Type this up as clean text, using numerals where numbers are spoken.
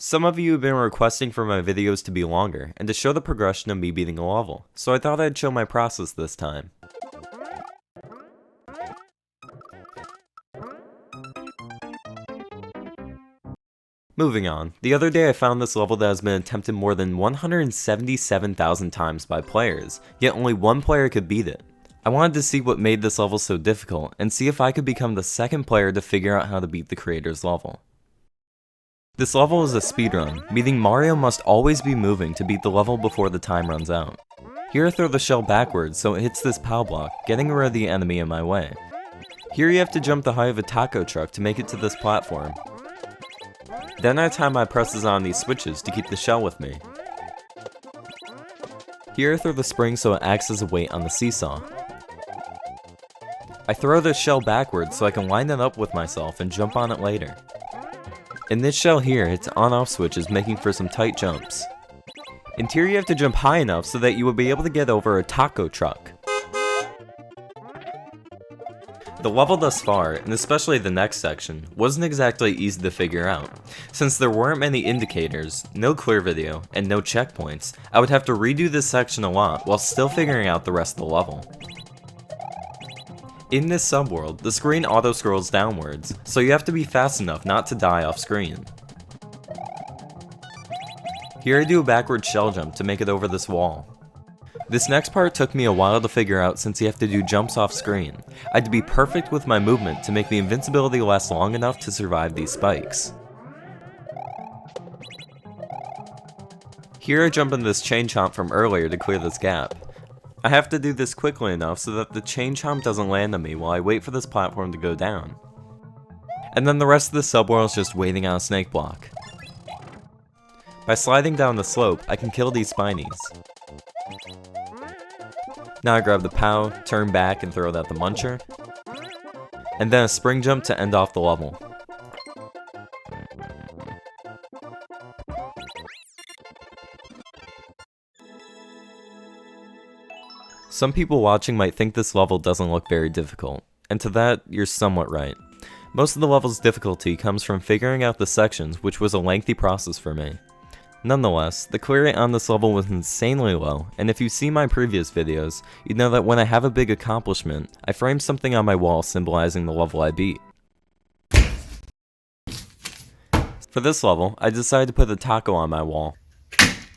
Some of you have been requesting for my videos to be longer and to show the progression of me beating a level, so I thought I'd show my process this time. Moving on, the other day I found this level that has been attempted more than 177,000 times by players, yet only one player could beat it. I wanted to see what made this level so difficult, and see if I could become the second player to figure out how to beat the creator's level. This level is a speedrun, meaning Mario must always be moving to beat the level before the time runs out. Here I throw the shell backwards so it hits this POW block, getting rid of the enemy in my way. Here you have to jump the height of a taco truck to make it to this platform. Then I time my presses on these switches to keep the shell with me. Here I throw the spring so it acts as a weight on the seesaw. I throw this shell backwards so I can line it up with myself and jump on it later. In this shell here, its on-off switch is making for some tight jumps. In here you have to jump high enough so that you will be able to get over a taco truck. The level thus far, and especially the next section, wasn't exactly easy to figure out. Since there weren't many indicators, no clear video, and no checkpoints, I would have to redo this section a lot while still figuring out the rest of the level. In this subworld, the screen auto-scrolls downwards, so you have to be fast enough not to die off screen. Here I do a backward shell jump to make it over this wall. This next part took me a while to figure out since you have to do jumps off screen. I had to be perfect with my movement to make the invincibility last long enough to survive these spikes. Here I jump in this chain chomp from earlier to clear this gap. I have to do this quickly enough so that the chain chomp doesn't land on me while I wait for this platform to go down. And then the rest of the subworld is just waiting on a snake block. By sliding down the slope, I can kill these spinies. Now I grab the POW, turn back and throw it at the muncher, and then a spring jump to end off the level. Some people watching might think this level doesn't look very difficult, and to that, you're somewhat right. Most of the level's difficulty comes from figuring out the sections, which was a lengthy process for me. Nonetheless, the clear rate on this level was insanely low, and if you see my previous videos, you know that when I have a big accomplishment, I frame something on my wall symbolizing the level I beat. For this level, I decided to put a taco on my wall.